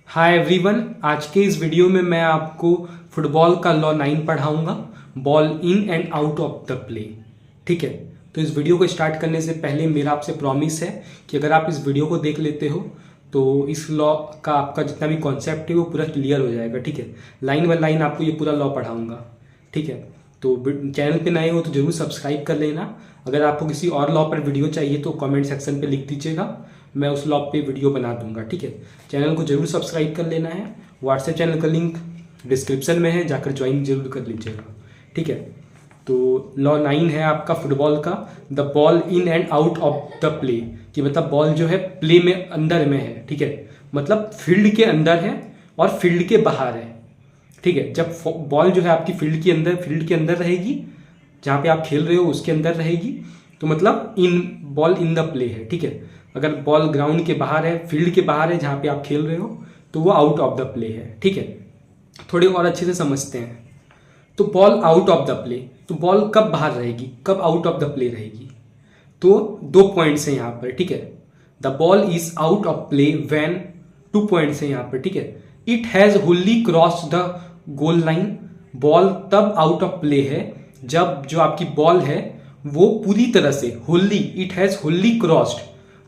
Hi everyone, आज के इस वीडियो में मैं आपको फुटबॉल का लॉ 9 पढ़ाऊंगा, ball in and out of the play. ठीक है, तो इस वीडियो को स्टार्ट करने से पहले मेरा आपसे प्रॉमिस है कि अगर आप इस वीडियो को देख लेते हो तो इस लॉ का आपका जितना भी कॉन्सेप्ट है वो पूरा क्लियर हो जाएगा। ठीक है, लाइन बाय लाइन आपको ये पूरा लॉ पढ़ाऊंगा। ठीक है, तो चैनल पे नए हो तो जरूर सब्सक्राइब कर लेना। अगर आपको किसी और लॉ पर वीडियो चाहिए तो कमेंट सेक्शन पे लिख दीजिएगा, मैं उस लॉ पे वीडियो बना दूंगा। ठीक है, चैनल को जरूर सब्सक्राइब कर लेना है। व्हाट्सएप चैनल का लिंक डिस्क्रिप्शन में है, जाकर ज्वाइन जरूर कर लीजिएगा। ठीक है, तो लॉ 9 है आपका फुटबॉल का, the ball in and out of the play. कि मतलब बॉल जो है प्ले में अंदर में है। ठीक है, मतलब फील्ड के अंदर है और फील्ड के बाहर है। ठीक है, जब बॉल जो है आपकी फील्ड के अंदर रहेगी, जहाँ पे आप खेल रहे हो उसके अंदर रहेगी, तो मतलब बॉल इन द प्ले है। ठीक है, अगर बॉल ग्राउंड के बाहर है, फील्ड के बाहर है जहाँ पे आप खेल रहे हो, तो वो आउट ऑफ द प्ले है। ठीक है, थोड़े और अच्छे से समझते हैं। तो ball out of the play, तो बॉल कब बाहर रहेगी, कब आउट ऑफ द प्ले रहेगी? तो 2 पॉइंट्स हैं यहाँ पर। ठीक है, the ball is out of play when, 2 points हैं यहाँ पर। ठीक है, it has Holi cross the goal line, ball तब आउट ऑफ प्ले है जब जो आपकी बॉल है वो पूरी तरह से Holi, it has wholly crossed,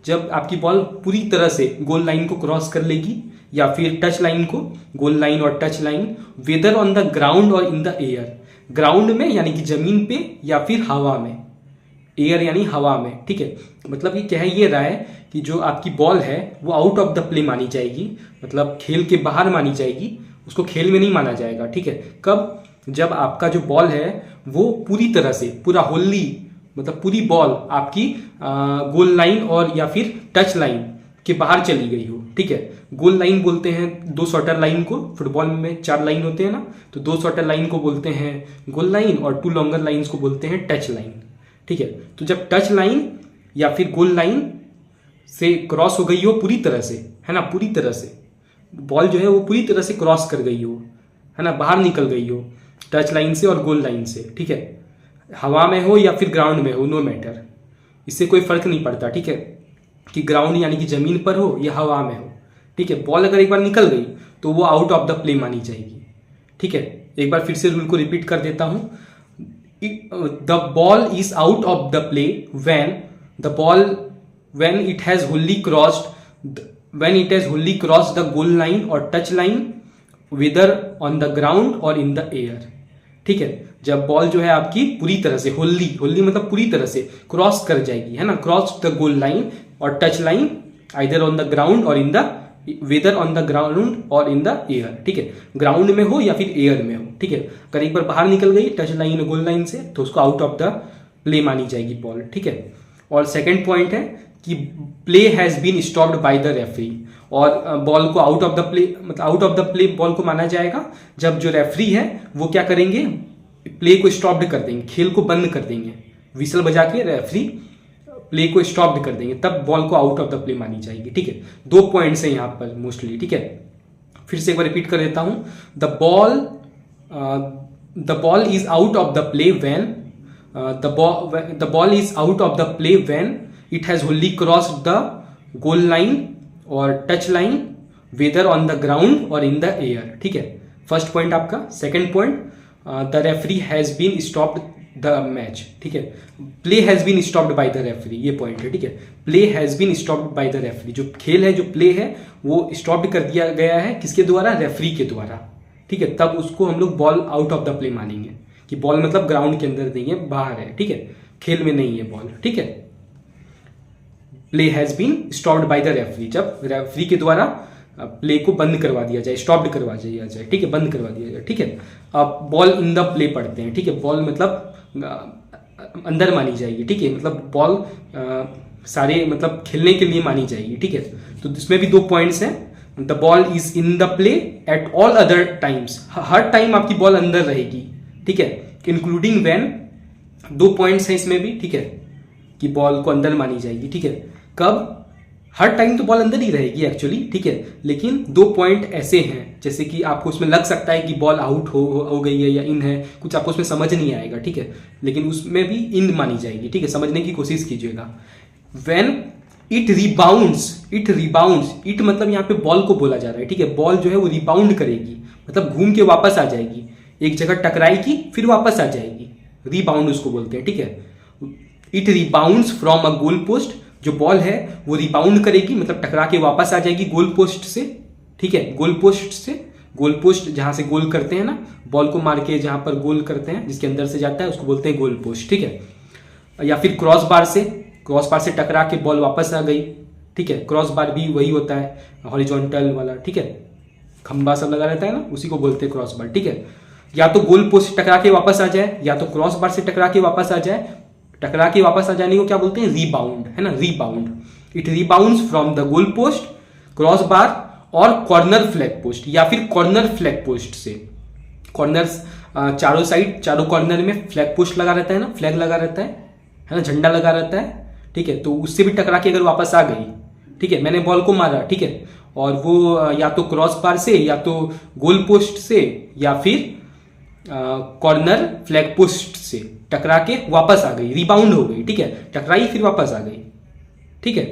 जब आपकी बॉल पूरी तरह से गोल लाइन को क्रॉस कर लेगी या फिर टच लाइन को, गोल लाइन और touch line, whether on the ground और इन द एयर, ग्राउंड में यानी कि जमीन पे या फिर हवा में, एयर यानी हवा में। ठीक है, मतलब ये कह ये रहा है कि जो आपकी बॉल है वो आउट ऑफ द प्ले मानी जाएगी, मतलब खेल के बाहर मानी जाएगी, उसको खेल में नहीं माना जाएगा। ठीक है, कब? जब आपका जो बॉल है वो पूरी तरह से, पूरा होली, मतलब पूरी बॉल आपकी गोल लाइन और या फिर टच लाइन के बाहर चली गई हो। ठीक है, गोल लाइन बोलते हैं 2 शॉर्टर लाइन को, फुटबॉल में 4 लाइन होते हैं ना, तो 2 शॉर्टर लाइन को बोलते हैं गोल लाइन और 2 लॉन्गर लाइन्स को बोलते हैं टच लाइन। ठीक है, तो जब टच लाइन या फिर गोल लाइन से क्रॉस हो गई हो पूरी तरह से, है ना, पूरी तरह से बॉल जो है वो पूरी तरह से क्रॉस कर गई हो, है ना, बाहर निकल गई हो टच लाइन से और गोल लाइन से। ठीक है, हवा में हो या फिर ग्राउंड में हो, नो मैटर, इससे कोई फर्क नहीं पड़ता। ठीक है, कि ग्राउंड यानी कि जमीन पर हो या हवा में हो। ठीक है, बॉल अगर एक बार निकल गई तो वो आउट ऑफ द प्ले मानी जाएगी। ठीक है, एक बार फिर से रूल को रिपीट कर देता हूं, the ball is out of the play when it has wholly crossed the goal line or touch line, whether on the ground or in the air। ठीक है, जब बॉल जो है आपकी पूरी तरह से होली मतलब पूरी तरह से क्रॉस कर जाएगी, है ना, क्रॉस द गोल लाइन और touch line, either on the ground और in the, whether on the ground और इन द एयर। ठीक है, ग्राउंड में हो या फिर एयर में हो। ठीक है, अगर एक बार बाहर निकल गई टच लाइन और गोल लाइन से तो उसको आउट ऑफ द प्ले मानी जाएगी बॉल। ठीक है, और सेकेंड पॉइंट है कि play has been stopped by the referee, और बॉल को आउट ऑफ द प्ले, मतलब out of the play ball को माना जाएगा जब जो रेफरी है वो क्या करेंगे, प्ले को स्टॉप्ड कर देंगे, खेल को बंद कर देंगे, विसल बजा के रेफरी प्ले को स्टॉप्ड कर देंगे, तब बॉल को आउट ऑफ द प्ले मानी जाएगी। ठीक है, 2 पॉइंट्स हैं यहाँ पर मोस्टली। ठीक है, फिर से एक बार रिपीट कर देता हूं, the ball is out of the play when the ball is out of the play when it has wholly crossed the goal line or touch line, whether on the ground or in the air। ठीक है, first point आपका। Second point, the referee has been stopped the match. ठीक है, play has been stopped by the referee, ये point है। ठीक है, play has been stopped by the referee, जो खेल है, जो प्ले है वो स्टॉप्ड कर दिया गया है, किसके द्वारा? रेफरी के द्वारा। ठीक है, तब उसको हम लोग ball out of the play मानेंगे, कि बॉल मतलब ग्राउंड के अंदर नहीं है, बाहर है। ठीक है, खेल में नहीं है बॉल। ठीक है, play has been stopped by the referee, जब रेफरी के द्वारा प्ले को बंद करवा दिया जाए, स्टॉप्ड करवा दिया जाए। ठीक है, बंद करवा दिया जाए। ठीक है, अब बॉल इन द प्ले पढ़ते हैं। ठीक है, बॉल मतलब अंदर मानी जाएगी। ठीक है, मतलब बॉल सारे मतलब खेलने के लिए मानी जाएगी। ठीक है, तो इसमें भी 2 पॉइंट्स हैं, the ball is in the play at all other times, her time आपकी बॉल अंदर रहेगी। ठीक है, इंक्लूडिंग व्हेन, 2 पॉइंट्स हैं इसमें भी। ठीक है, कि बॉल को अंदर मानी जाएगी। ठीक है, कब? हर टाइम तो बॉल अंदर ही रहेगी एक्चुअली। ठीक है, लेकिन 2 पॉइंट ऐसे हैं जैसे कि आपको उसमें लग सकता है कि बॉल आउट हो गई है या इन है, कुछ आपको उसमें समझ नहीं आएगा। ठीक है, लेकिन उसमें भी इन मानी जाएगी। ठीक है, समझने की कोशिश कीजिएगा। व्हेन इट रिबाउंड्स, इट मतलब यहाँ पे बॉल को बोला जा रहा है, ठीक है। बॉल जो है वो रिबाउंड करेगी, मतलब घूम के वापस आ जाएगी, एक जगह टकराएगी फिर वापस आ जाएगी, रिबाउंड उसको बोलते हैं, ठीक है। It rebounds from a goal post, जो बॉल है वो रिबाउंड करेगी, मतलब टकरा के वापस आ जाएगी गोल पोस्ट से, ठीक है। गोल पोस्ट से, गोल पोस्ट जहां से गोल करते हैं ना, बॉल को मार के जहां पर गोल करते हैं, जिसके अंदर से जाता है उसको बोलते हैं गोल पोस्ट, ठीक है। या फिर क्रॉस बार से टकरा के बॉल वापस आ गई, ठीक है। क्रॉस बार भी वही होता है, हॉरिजॉन्टल वाला, ठीक है, खंबा सब लगा रहता है ना, उसी को बोलते हैं क्रॉस बार, ठीक है। या तो गोल पोस्ट से टकरा के वापस आ जाए, या तो क्रॉस बार से टकरा के वापस आ जाए। टकरा के वापस आ जाने को क्या बोलते हैं? रीबाउंड, है ना, rebound. It rebounds from the goal post, cross bar और कॉर्नर फ्लैग पोस्ट, या फिर कॉर्नर फ्लैग पोस्ट से। कॉर्नर्स चारों साइड, चारों कॉर्नर में फ्लैग पोस्ट लगा रहता है ना, फ्लैग लगा रहता है ना, झंडा लगा रहता है, ठीक है। तो उससे भी टकरा के अगर वापस आ गई, ठीक है, मैंने बॉल को मारा, ठीक है, और वो या तो क्रॉस बार से, या तो गोल पोस्ट से, या फिर कॉर्नर फ्लैग पोस्ट से टकरा के वापस आ गई, रिबाउंड हो गई, ठीक है, टकराई फिर वापस आ गई, ठीक है।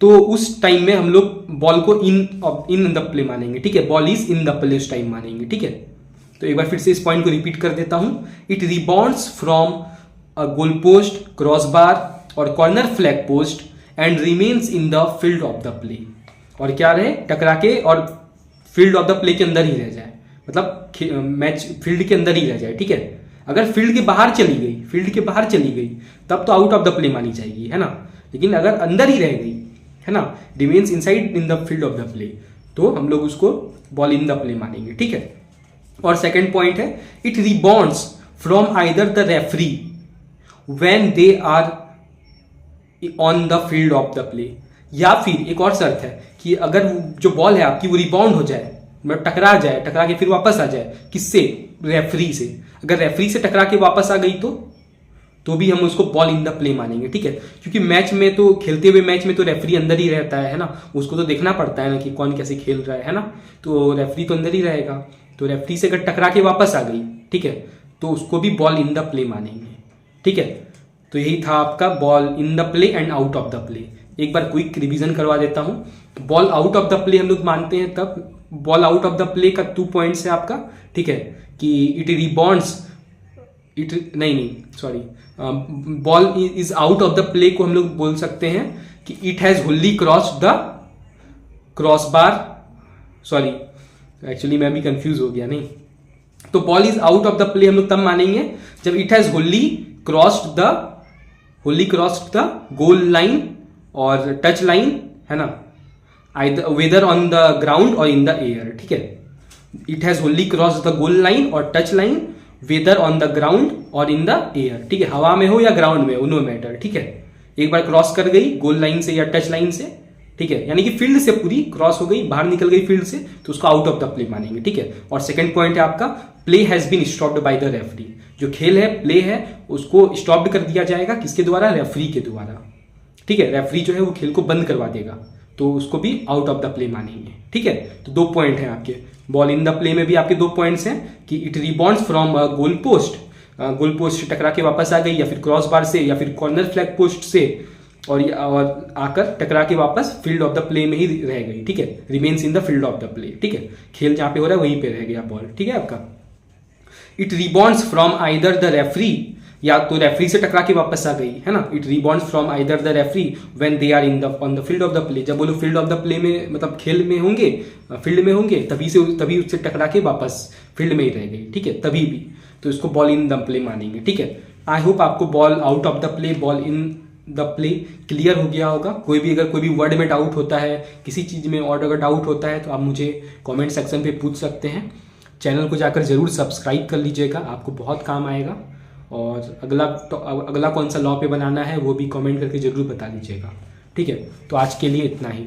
तो उस टाइम में हम लोग बॉल को इन द प्ले मानेंगे, ठीक है, ball is in the play उस टाइम मानेंगे, ठीक है। तो एक बार फिर से इस पॉइंट को रिपीट कर देता हूं। It rebounds from a goal post, cross bar और corner flag post and remains in the field of the play. और क्या रहे? टकरा के और फील्ड ऑफ द प्ले के अंदर ही रह जाए, मतलब मैच फील्ड के अंदर ही रह जाए, ठीक है। अगर फील्ड के बाहर चली गई, तब तो आउट ऑफ द प्ले मानी जाएगी, है ना। लेकिन अगर अंदर ही रह गई, है ना, remains inside in the field of the play, तो हम लोग उसको बॉल इन द प्ले मानेंगे, ठीक है। और सेकंड पॉइंट है, it rebounds from either the referee when they are on the field of the play. या फिर एक और शर्त है कि अगर जो बॉल है आपकी वो रिबाउंड हो जाए, मतलब टकरा के फिर वापस आ जाए, किससे? रेफरी से। अगर रेफरी से टकरा के वापस आ गई तो भी हम उसको बॉल इन द प्ले मानेंगे, ठीक है। क्योंकि मैच में तो, खेलते हुए मैच में तो रेफरी अंदर ही रहता है ना, उसको तो देखना पड़ता है ना कि कौन कैसे खेल रहा है ना, तो रेफरी तो अंदर ही रहेगा। तो रेफरी से अगर टकरा के वापस आ गई, ठीक है, तो उसको भी बॉल इन द प्ले मानेंगे, ठीक है। तो यही था आपका ball in the play and out of the play. एक बार क्विक रिवीजन करवा देता हूं। Ball out of the play हम लोग मानते हैं तब, ball out of the play का 2 पॉइंट्स है आपका, ठीक है, कि it rebounds, ball is out of the play को हम लोग बोल सकते हैं कि it has wholly crossed the cross bar, sorry actually मैं भी कंफ्यूज हो गया, नहीं, तो ball is out of the play हम लोग तब मानेंगे जब it has wholly crossed the goal line और टच लाइन, है ना, वेदर ऑन द ग्राउंड और इन द एयर, ठीक है। It has wholly crossed the goal line और touch line whether on the ground और इन द एयर, ठीक है, हवा में हो या ग्राउंड में हो, नो मैटर, ठीक है। एक बार क्रॉस कर गई गोल लाइन से या टच लाइन से, ठीक है, यानी कि फील्ड से पूरी क्रॉस हो गई, बाहर निकल गई फील्ड से, तो उसको आउट ऑफ द प्ले मानेंगे, ठीक है। और सेकंड पॉइंट है आपका, play has been stopped by the referee. जो खेल है, प्ले है, उसको स्टॉप्ड कर दिया जाएगा, किसके द्वारा? रेफरी के द्वारा, ठीक है। रेफरी जो है वो खेल को बंद करवा देगा, तो उसको भी आउट ऑफ द प्ले मानेंगे, ठीक है। तो 2 पॉइंट हैं आपके। बॉल इन द प्ले में भी आपके 2 पॉइंट्स हैं कि it rebounds from goal post से टकरा के वापस आ गई, या फिर क्रॉस बार से, या फिर कॉर्नर फ्लैग पोस्ट से, और आकर टकरा के वापस फील्ड ऑफ द प्ले में ही रह गई, ठीक है, remains in the field of the play, ठीक है। खेल जहां पे हो रहा है वहीं पे रह गया बॉल, ठीक है आपका। It rebounds from either the referee, या तो रेफरी से टकरा के वापस आ गई, है ना। It rebounds from either the referee when they are on the field of the play. जब वो लोग फील्ड ऑफ द प्ले में, मतलब खेल में होंगे, फील्ड में होंगे, तभी उससे टकरा के वापस फील्ड में ही रह गई, ठीक है, तभी भी, तो इसको बॉल इन द प्ले मानेंगे, ठीक है। आई होप आपको ball out of the play, ball in the play clear हो गया होगा। अगर कोई भी वर्ड में डाउट होता है, किसी चीज में और अगर डाउट होता है, तो आप मुझे कमेंट सेक्शन पे पूछ सकते हैं। चैनल को जाकर जरूर सब्सक्राइब कर लीजिएगा, आपको बहुत काम आएगा। और अगला कौन सा लॉ पे बनाना है वो भी कमेंट करके जरूर बता दीजिएगा, ठीक है। तो आज के लिए इतना ही।